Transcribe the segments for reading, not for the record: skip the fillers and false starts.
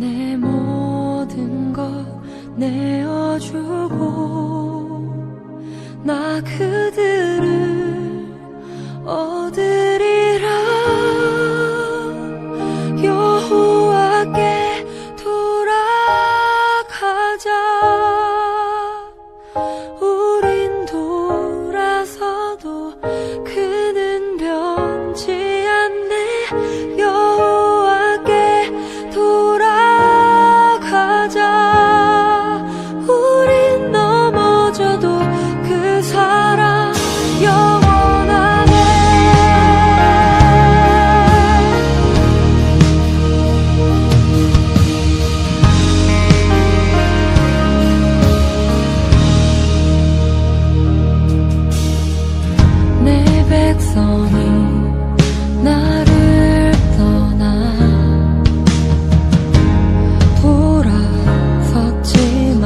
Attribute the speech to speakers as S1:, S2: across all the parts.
S1: 내 모든 것 내어주고 나 그들을 얻으리라. 여호와께 돌아가자. 우린 돌아서도 그는 변치 않네. 여호와께 돌아가자. 우린 넘어져도 그 사랑 영원하네. 내 백성이 나를 떠나 돌아섰지만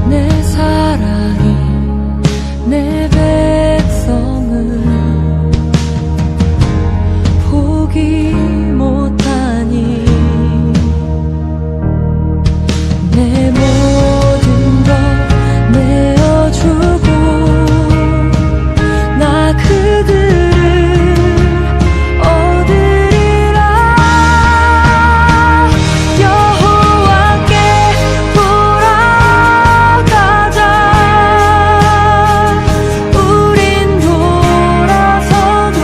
S1: 내 사랑이 내 백성을 포기 못하니 내 모든 것 내어주고 나 그들을 얻으리라. 여호와께 돌아가자. 우린 돌아서도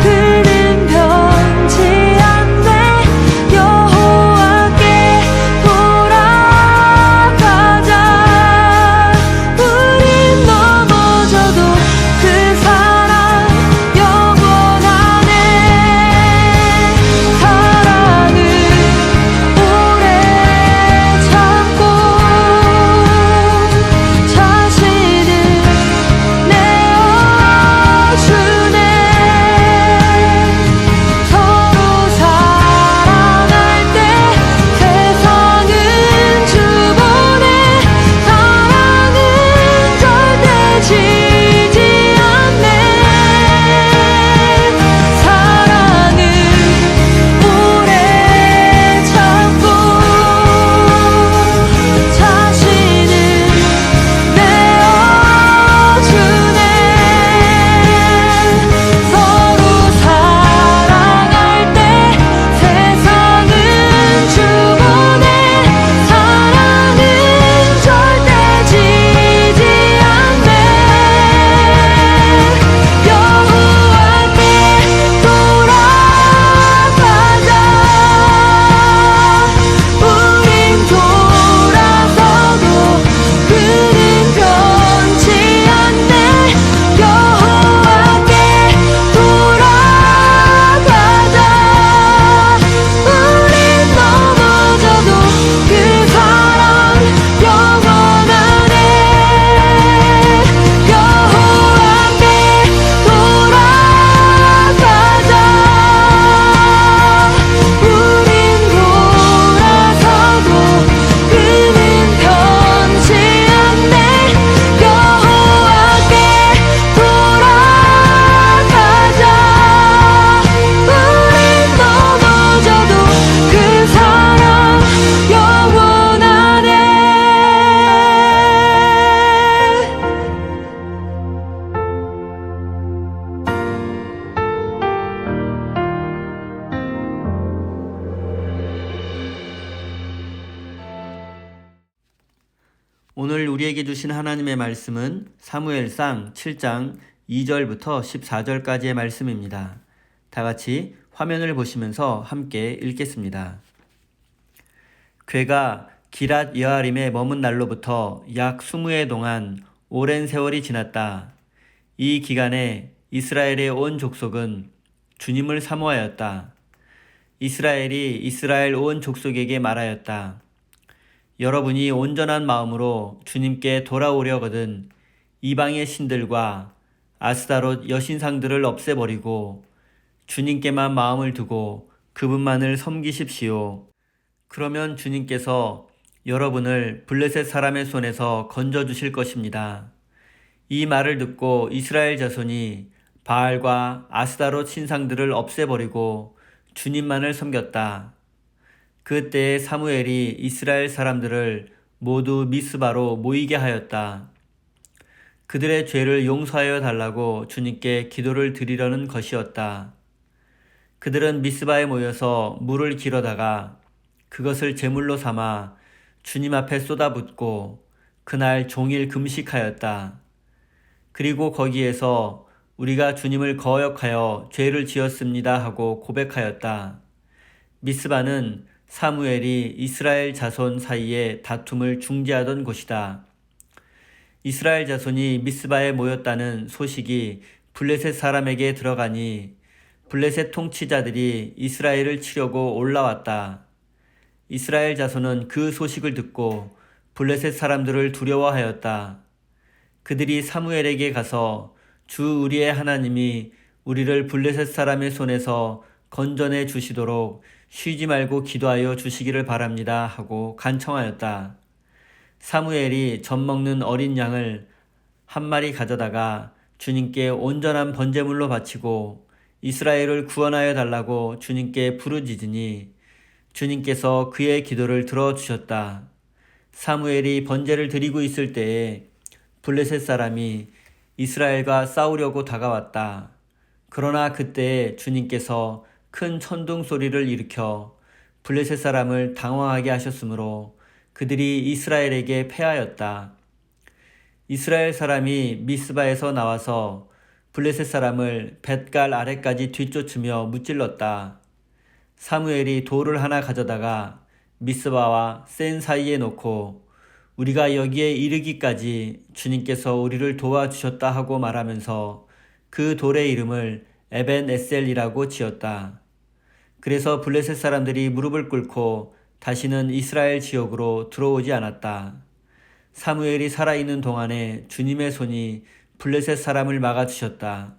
S1: 그는 변치 않네. 여호와께 돌아가자. 우린 넘어져도 그 사랑 영원하네. 사랑은 오래 참고 자신을 내어주네. 서로 사랑할 때 세상은 주보네. 사랑은 절대 지지 않네. 사랑은 오래 참고 자신을 내어주네. 서로 사랑할 때 세상은 주보네. 사랑은 절대 지지 않네. 여호와께 돌아가자. 우린 돌아서도 그는 변치 않네. 여호와께 돌아가자. 우린 넘어져도 그 사랑 영원하네. 여호와께 돌아가자. 우린 돌아서도 그는 변치 않네. 여호와께 돌아가자. 우린 넘어져도 그 사랑 영원하네.
S2: 오늘 우리에게 주신 하나님의 말씀은 사무엘상 7장 2절부터 14절까지의 말씀입니다. 다 같이 화면을 보시면서 함께 읽겠습니다. 괴가 기랏 여아림에 머문 날로부터 약 20해 동안 오랜 세월이 지났다. 이 기간에 이스라엘의 온 족속은 주님을 사모하였다. 이스라엘이 이스라엘 온 족속에게 말하였다. 여러분이 온전한 마음으로 주님께 돌아오려거든 이방의 신들과 아스다롯 여신상들을 없애버리고 주님께만 마음을 두고 그분만을 섬기십시오. 그러면 주님께서 여러분을 블레셋 사람의 손에서 건져주실 것입니다. 이 말을 듣고 이스라엘 자손이 바알과 아스다롯 신상들을 없애버리고 주님만을 섬겼다. 그때에 사무엘이 이스라엘 사람들을 모두 미스바로 모이게 하였다. 그들의 죄를 용서하여 달라고 주님께 기도를 드리려는 것이었다. 그들은 미스바에 모여서 물을 길어다가 그것을 제물로 삼아 주님 앞에 쏟아붓고 그날 종일 금식하였다. 그리고 거기에서 우리가 주님을 거역하여 죄를 지었습니다 하고 고백하였다. 미스바는 사무엘이 이스라엘 자손 사이에 다툼을 중재하던 곳이다. 이스라엘 자손이 미스바에 모였다는 소식이 블레셋 사람에게 들어가니 블레셋 통치자들이 이스라엘을 치려고 올라왔다. 이스라엘 자손은 그 소식을 듣고 블레셋 사람들을 두려워하였다. 그들이 사무엘에게 가서 주 우리의 하나님이 우리를 블레셋 사람의 손에서 건져내 주시도록 쉬지 말고 기도하여 주시기를 바랍니다 하고 간청하였다. 사무엘이 젖 먹는 어린 양을 한 마리 가져다가 주님께 온전한 번제물로 바치고 이스라엘을 구원하여 달라고 주님께 부르짖으니 주님께서 그의 기도를 들어주셨다. 사무엘이 번제를 드리고 있을 때에 블레셋 사람이 이스라엘과 싸우려고 다가왔다. 그러나 그때 주님께서 큰 천둥 소리를 일으켜 블레셋 사람을 당황하게 하셨으므로 그들이 이스라엘에게 패하였다. 이스라엘 사람이 미스바에서 나와서 블레셋 사람을 뱃갈 아래까지 뒤쫓으며 무찔렀다. 사무엘이 돌을 하나 가져다가 미스바와 센 사이에 놓고 우리가 여기에 이르기까지 주님께서 우리를 도와주셨다 하고 말하면서 그 돌의 이름을 에벤 에셀이라고 지었다. 그래서 블레셋 사람들이 무릎을 꿇고 다시는 이스라엘 지역으로 들어오지 않았다. 사무엘이 살아있는 동안에 주님의 손이 블레셋 사람을 막아주셨다.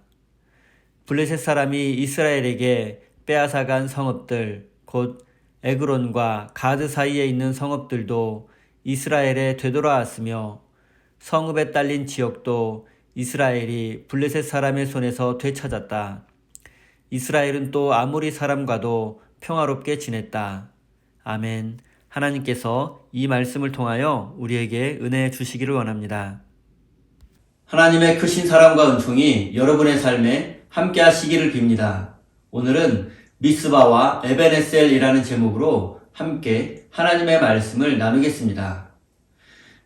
S2: 블레셋 사람이 이스라엘에게 빼앗아간 성읍들 곧 에그론과 가드 사이에 있는 성읍들도 이스라엘에 되돌아왔으며 성읍에 딸린 지역도 이스라엘이 블레셋 사람의 손에서 되찾았다. 이스라엘은 또 아모리 사람과도 평화롭게 지냈다. 아멘. 하나님께서 이 말씀을 통하여 우리에게 은혜 주시기를 원합니다. 하나님의 크신 사랑과 은총이 여러분의 삶에 함께 하시기를 빕니다. 오늘은 미스바와 에벤에셀이라는 제목으로 함께 하나님의 말씀을 나누겠습니다.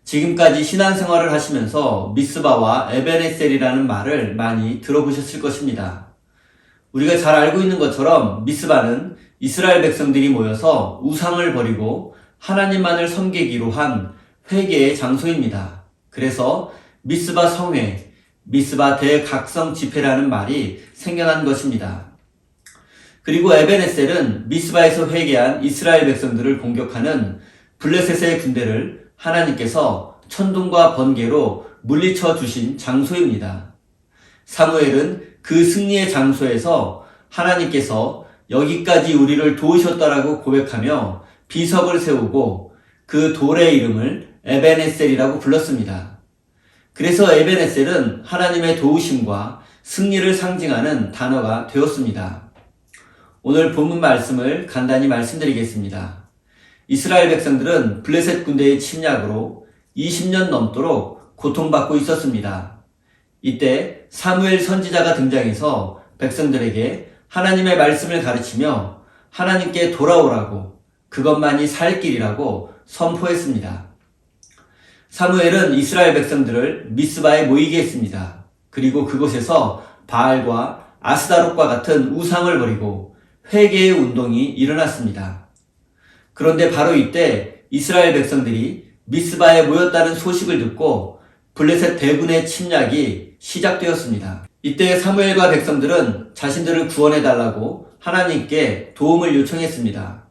S2: 지금까지 신앙생활을 하시면서 미스바와 에벤에셀이라는 말을 많이 들어보셨을 것입니다. 우리가 잘 알고 있는 것처럼 미스바는 이스라엘 백성들이 모여서 우상을 버리고 하나님만을 섬기기로 한 회개의 장소입니다. 그래서 미스바 성회, 미스바 대각성 집회라는 말이 생겨난 것입니다. 그리고 에벤에셀은 미스바에서 회개한 이스라엘 백성들을 공격하는 블레셋의 군대를 하나님께서 천둥과 번개로 물리쳐 주신 장소입니다. 사무엘은 그 승리의 장소에서 하나님께서 여기까지 우리를 도우셨다라고 고백하며 비석을 세우고 그 돌의 이름을 에벤에셀이라고 불렀습니다. 그래서 에벤에셀은 하나님의 도우심과 승리를 상징하는 단어가 되었습니다. 오늘 본문 말씀을 간단히 말씀드리겠습니다. 이스라엘 백성들은 블레셋 군대의 침략으로 20년 넘도록 고통받고 있었습니다. 이때 사무엘 선지자가 등장해서 백성들에게 하나님의 말씀을 가르치며 하나님께 돌아오라고 그것만이 살 길이라고 선포했습니다. 사무엘은 이스라엘 백성들을 미스바에 모이게 했습니다. 그리고 그곳에서 바알과 아스다롯과 같은 우상을 버리고 회개의 운동이 일어났습니다. 그런데 바로 이때 이스라엘 백성들이 미스바에 모였다는 소식을 듣고 블레셋 대군의 침략이 시작되었습니다. 이때 사무엘과 백성들은 자신들을 구원해달라고 하나님께 도움을 요청했습니다.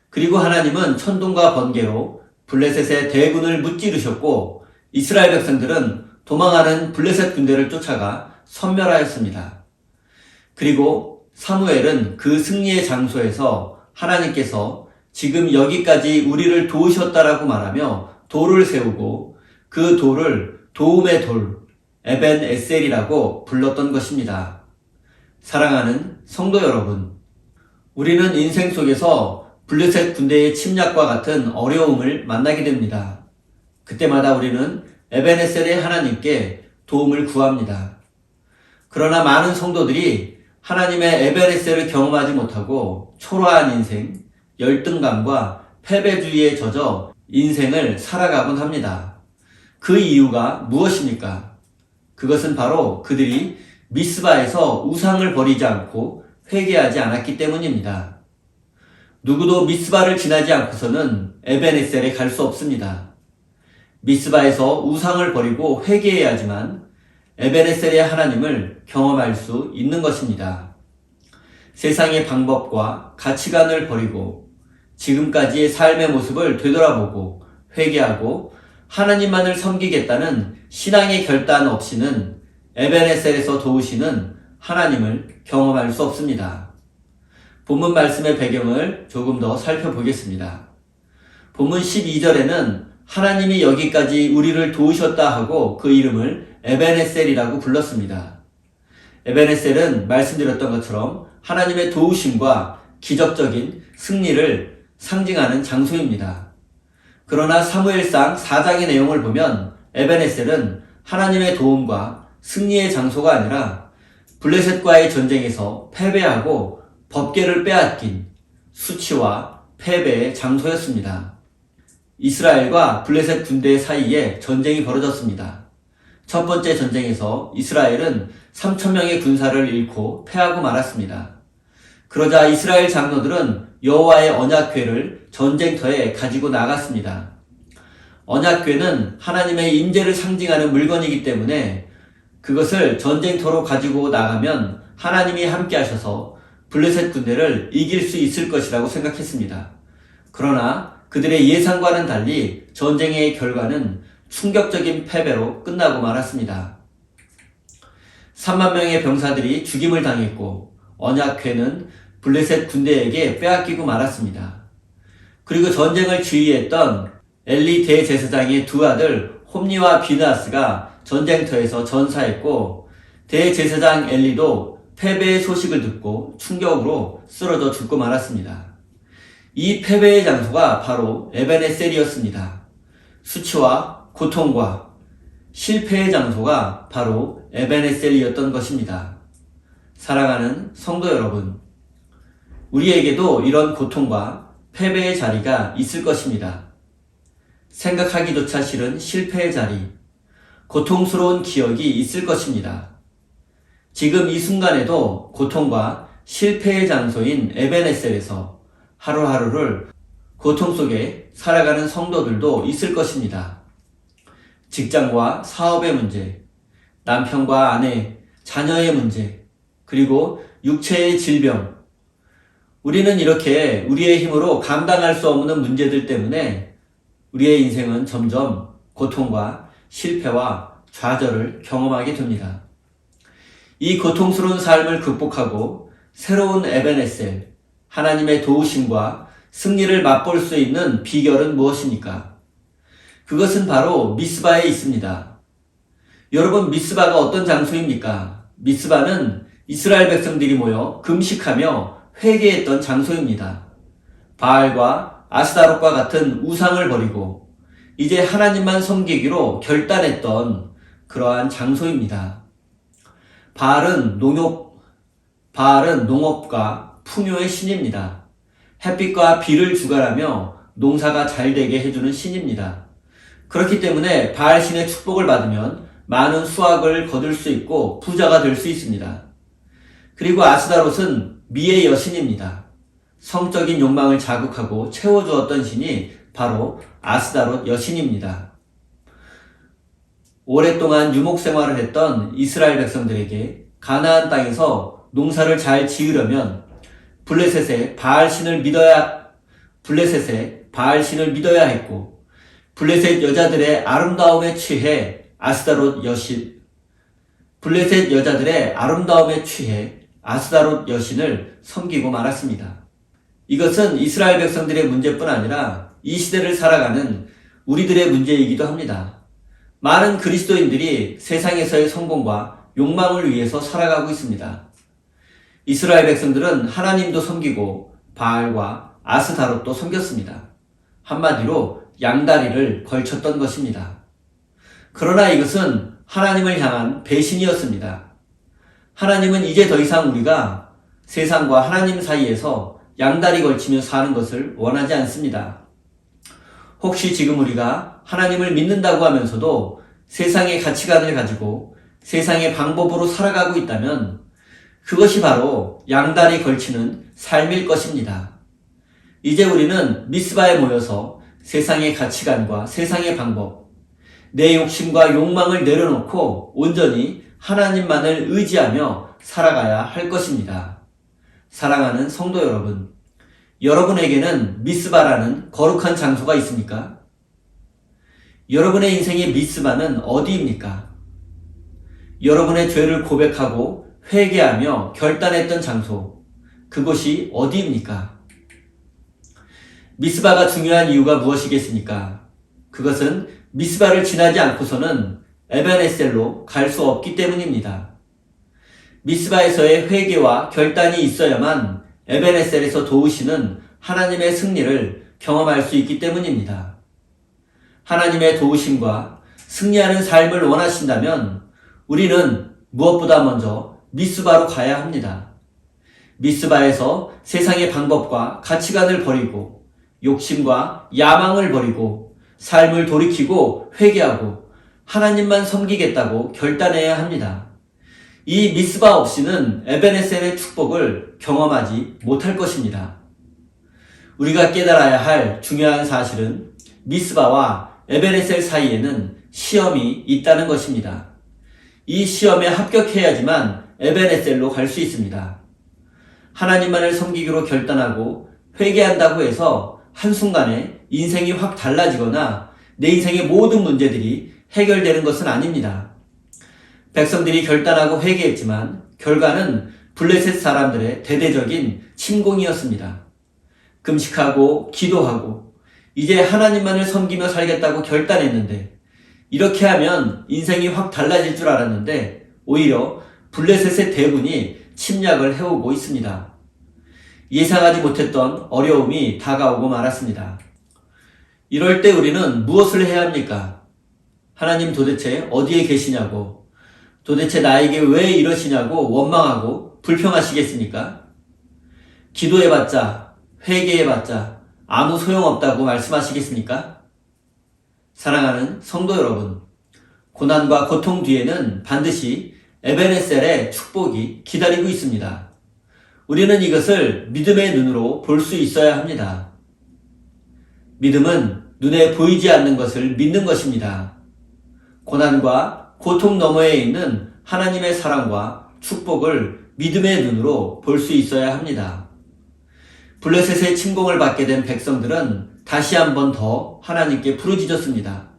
S2: 그리고 하나님은 천둥과 번개로 블레셋의 대군을 무찌르셨고 이스라엘 백성들은 도망하는 블레셋 군대를 쫓아가 섬멸하였습니다. 그리고 사무엘은 그 승리의 장소에서 하나님께서 지금 여기까지 우리를 도우셨다라고 말하며 돌을 세우고 그 돌을 도움의 돌, 에벤 에셀이라고 불렀던 것입니다. 사랑하는 성도 여러분, 우리는 인생 속에서 블레셋 군대의 침략과 같은 어려움을 만나게 됩니다. 그때마다 우리는 에베네셀의 하나님께 도움을 구합니다. 그러나 많은 성도들이 하나님의 에베네셀을 경험하지 못하고 초라한 인생, 열등감과 패배주의에 젖어 인생을 살아가곤 합니다. 그 이유가 무엇입니까? 그것은 바로 그들이 미스바에서 우상을 버리지 않고 회개하지 않았기 때문입니다. 누구도 미스바를 지나지 않고서는 에베네셀에 갈 수 없습니다. 미스바에서 우상을 버리고 회개해야지만 에베네셀의 하나님을 경험할 수 있는 것입니다. 세상의 방법과 가치관을 버리고 지금까지의 삶의 모습을 되돌아보고 회개하고 하나님만을 섬기겠다는 신앙의 결단 없이는 에베네셀에서 도우시는 하나님을 경험할 수 없습니다. 본문 말씀의 배경을 조금 더 살펴보겠습니다. 본문 12절에는 하나님이 여기까지 우리를 도우셨다 하고 그 이름을 에베네셀이라고 불렀습니다. 에베네셀은 말씀드렸던 것처럼 하나님의 도우심과 기적적인 승리를 상징하는 장소입니다. 그러나 사무엘상 4장의 내용을 보면 에베네셀은 하나님의 도움과 승리의 장소가 아니라 블레셋과의 전쟁에서 패배하고 법궤를 빼앗긴 수치와 패배의 장소였습니다. 이스라엘과 블레셋 군대 사이에 전쟁이 벌어졌습니다. 첫 번째 전쟁에서 이스라엘은 3,000명의 군사를 잃고 패하고 말았습니다. 그러자 이스라엘 장로들은 여호와의 언약궤를 전쟁터에 가지고 나갔습니다. 언약궤는 하나님의 임재를 상징하는 물건이기 때문에 그것을 전쟁터로 가지고 나가면 하나님이 함께 하셔서 블레셋 군대를 이길 수 있을 것이라고 생각했습니다. 그러나 그들의 예상과는 달리 전쟁의 결과는 충격적인 패배로 끝나고 말았습니다. 3만 명의 병사들이 죽임을 당했고 언약궤는 블레셋 군대에게 빼앗기고 말았습니다. 그리고 전쟁을 지휘했던 엘리 대제사장의 두 아들 홈니와 비느하스가 전쟁터에서 전사했고 대제사장 엘리도 패배의 소식을 듣고 충격으로 쓰러져 죽고 말았습니다. 이 패배의 장소가 바로 에베네셀이었습니다. 수치와 고통과 실패의 장소가 바로 에베네셀이었던 것입니다. 사랑하는 성도 여러분, 우리에게도 이런 고통과 패배의 자리가 있을 것입니다. 생각하기조차 싫은 실패의 자리, 고통스러운 기억이 있을 것입니다. 지금 이 순간에도 고통과 실패의 장소인 에베네셀에서 하루하루를 고통 속에 살아가는 성도들도 있을 것입니다. 직장과 사업의 문제, 남편과 아내, 자녀의 문제, 그리고 육체의 질병. 우리는 이렇게 우리의 힘으로 감당할 수 없는 문제들 때문에 우리의 인생은 점점 고통과 실패와 좌절을 경험하게 됩니다. 이 고통스러운 삶을 극복하고 새로운 에베네셀, 하나님의 도우심과 승리를 맛볼 수 있는 비결은 무엇입니까? 그것은 바로 미스바에 있습니다. 여러분, 미스바가 어떤 장소입니까? 미스바는 이스라엘 백성들이 모여 금식하며 회개했던 장소입니다. 바알과 아스다롯과 같은 우상을 버리고 이제 하나님만 섬기기로 결단했던 그러한 장소입니다. 바알은 농업과 풍요의 신입니다. 햇빛과 비를 주관하며 농사가 잘 되게 해주는 신입니다. 그렇기 때문에 바알 신의 축복을 받으면 많은 수확을 거둘 수 있고 부자가 될 수 있습니다. 그리고 아스다롯은 미의 여신입니다. 성적인 욕망을 자극하고 채워주었던 신이 바로 아스다롯 여신입니다. 오랫동안 유목 생활을 했던 이스라엘 백성들에게 가나안 땅에서 농사를 잘 지으려면 블레셋의 바알 신을 믿어야 했고, 블레셋 여자들의 아름다움에 취해 아스다롯 여신을 섬기고 말았습니다. 이것은 이스라엘 백성들의 문제뿐 아니라 이 시대를 살아가는 우리들의 문제이기도 합니다. 많은 그리스도인들이 세상에서의 성공과 욕망을 위해서 살아가고 있습니다. 이스라엘 백성들은 하나님도 섬기고 바알과 아스다롯도 섬겼습니다. 한마디로 양다리를 걸쳤던 것입니다. 그러나 이것은 하나님을 향한 배신이었습니다. 하나님은 이제 더 이상 우리가 세상과 하나님 사이에서 양다리 걸치며 사는 것을 원하지 않습니다. 혹시 지금 우리가 하나님을 믿는다고 하면서도 세상의 가치관을 가지고 세상의 방법으로 살아가고 있다면 그것이 바로 양다리 걸치는 삶일 것입니다. 이제 우리는 미스바에 모여서 세상의 가치관과 세상의 방법, 내 욕심과 욕망을 내려놓고 온전히 하나님만을 의지하며 살아가야 할 것입니다. 사랑하는 성도 여러분, 여러분에게는 미스바라는 거룩한 장소가 있습니까? 여러분의 인생의 미스바는 어디입니까? 여러분의 죄를 고백하고 회개하며 결단했던 장소, 그곳이 어디입니까? 미스바가 중요한 이유가 무엇이겠습니까? 그것은 미스바를 지나지 않고서는 에벤에셀로 갈 수 없기 때문입니다. 미스바에서의 회개와 결단이 있어야만 에벤에셀에서 도우시는 하나님의 승리를 경험할 수 있기 때문입니다. 하나님의 도우심과 승리하는 삶을 원하신다면 우리는 무엇보다 먼저 미스바로 가야 합니다. 미스바에서 세상의 방법과 가치관을 버리고 욕심과 야망을 버리고 삶을 돌이키고 회개하고 하나님만 섬기겠다고 결단해야 합니다. 이 미스바 없이는 에벤에셀의 축복을 경험하지 못할 것입니다. 우리가 깨달아야 할 중요한 사실은 미스바와 에벤에셀 사이에는 시험이 있다는 것입니다. 이 시험에 합격해야지만 에벤에셀로 갈 수 있습니다. 하나님만을 섬기기로 결단하고 회개한다고 해서 한순간에 인생이 확 달라지거나 내 인생의 모든 문제들이 해결되는 것은 아닙니다. 백성들이 결단하고 회개했지만 결과는 블레셋 사람들의 대대적인 침공이었습니다. 금식하고 기도하고 이제 하나님만을 섬기며 살겠다고 결단했는데 이렇게 하면 인생이 확 달라질 줄 알았는데 오히려 블레셋의 대군이 침략을 해오고 있습니다. 예상하지 못했던 어려움이 다가오고 말았습니다. 이럴 때 우리는 무엇을 해야 합니까? 하나님 도대체 어디에 계시냐고, 도대체 나에게 왜 이러시냐고 원망하고 불평하시겠습니까? 기도해봤자, 회개해봤자 아무 소용없다고 말씀하시겠습니까? 사랑하는 성도 여러분, 고난과 고통 뒤에는 반드시 에벤에셀의 축복이 기다리고 있습니다. 우리는 이것을 믿음의 눈으로 볼 수 있어야 합니다. 믿음은 눈에 보이지 않는 것을 믿는 것입니다. 고난과 고통 너머에 있는 하나님의 사랑과 축복을 믿음의 눈으로 볼 수 있어야 합니다. 블레셋의 침공을 받게 된 백성들은 다시 한 번 더 하나님께 부르짖었습니다.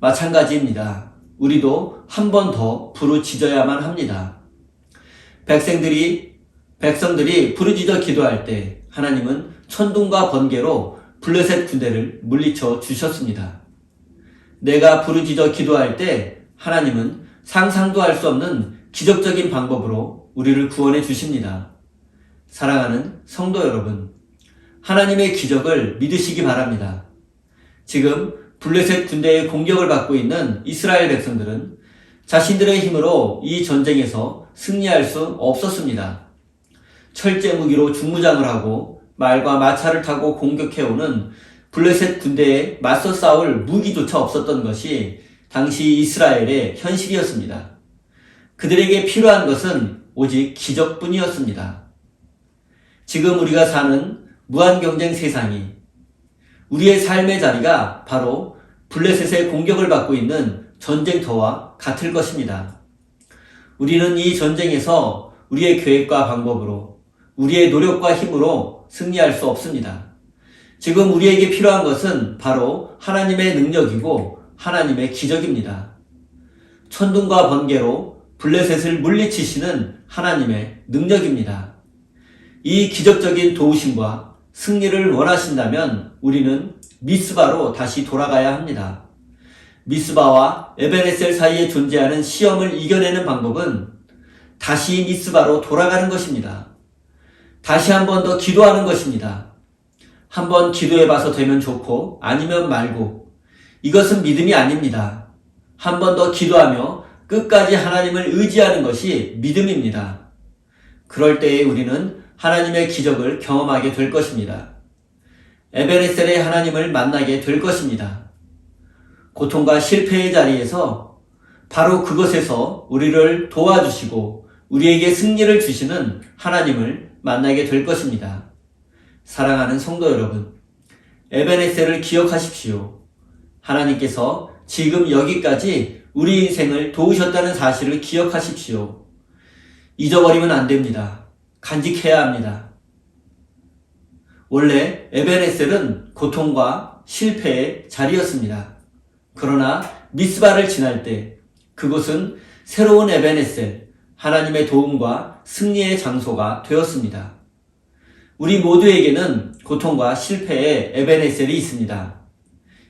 S2: 마찬가지입니다. 우리도 한 번 더 부르짖어야만 합니다. 백성들이 부르짖어 기도할 때 하나님은 천둥과 번개로 블레셋 군대를 물리쳐 주셨습니다. 내가 부르짖어 기도할 때 하나님은 상상도 할 수 없는 기적적인 방법으로 우리를 구원해 주십니다. 사랑하는 성도 여러분, 하나님의 기적을 믿으시기 바랍니다. 지금 블레셋 군대의 공격을 받고 있는 이스라엘 백성들은 자신들의 힘으로 이 전쟁에서 승리할 수 없었습니다. 철제 무기로 중무장을 하고 말과 마차를 타고 공격해오는 블레셋 군대에 맞서 싸울 무기조차 없었던 것이 당시 이스라엘의 현실이었습니다. 그들에게 필요한 것은 오직 기적뿐이었습니다. 지금 우리가 사는 무한경쟁 세상이 우리의 삶의 자리가 바로 블레셋의 공격을 받고 있는 전쟁터와 같을 것입니다. 우리는 이 전쟁에서 우리의 계획과 방법으로, 우리의 노력과 힘으로 승리할 수 없습니다. 지금 우리에게 필요한 것은 바로 하나님의 능력이고 하나님의 기적입니다. 천둥과 번개로 블레셋을 물리치시는 하나님의 능력입니다. 이 기적적인 도우심과 승리를 원하신다면 우리는 미스바로 다시 돌아가야 합니다. 미스바와 에벤에셀 사이에 존재하는 시험을 이겨내는 방법은 다시 미스바로 돌아가는 것입니다. 다시 한 번 더 기도하는 것입니다. 한 번 기도해봐서 되면 좋고 아니면 말고, 이것은 믿음이 아닙니다. 한 번 더 기도하며 끝까지 하나님을 의지하는 것이 믿음입니다. 그럴 때에 우리는 하나님의 기적을 경험하게 될 것입니다. 에베네셀의 하나님을 만나게 될 것입니다. 고통과 실패의 자리에서 바로 그것에서 우리를 도와주시고 우리에게 승리를 주시는 하나님을 만나게 될 것입니다. 사랑하는 성도 여러분, 에베네셀을 기억하십시오. 하나님께서 지금 여기까지 우리 인생을 도우셨다는 사실을 기억하십시오. 잊어버리면 안 됩니다. 간직해야 합니다. 원래 에베네셀은 고통과 실패의 자리였습니다. 그러나 미스바를 지날 때 그곳은 새로운 에베네셀, 하나님의 도움과 승리의 장소가 되었습니다. 우리 모두에게는 고통과 실패의 에베네셀이 있습니다.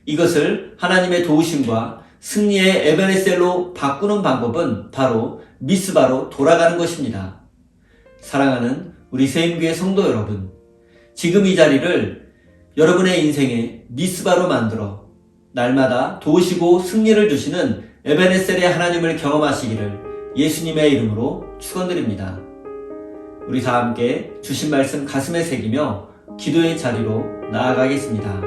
S2: 이것을 하나님의 도우심과 승리의 에베네셀로 바꾸는 방법은 바로 미스바로 돌아가는 것입니다. 사랑하는 우리 세임교회 성도 여러분, 지금 이 자리를 여러분의 인생의 미스바로 만들어 날마다 도우시고 승리를 주시는 에베네셀의 하나님을 경험하시기를 예수님의 이름으로 축원드립니다. 우리 다 함께 주신 말씀 가슴에 새기며 기도의 자리로 나아가겠습니다.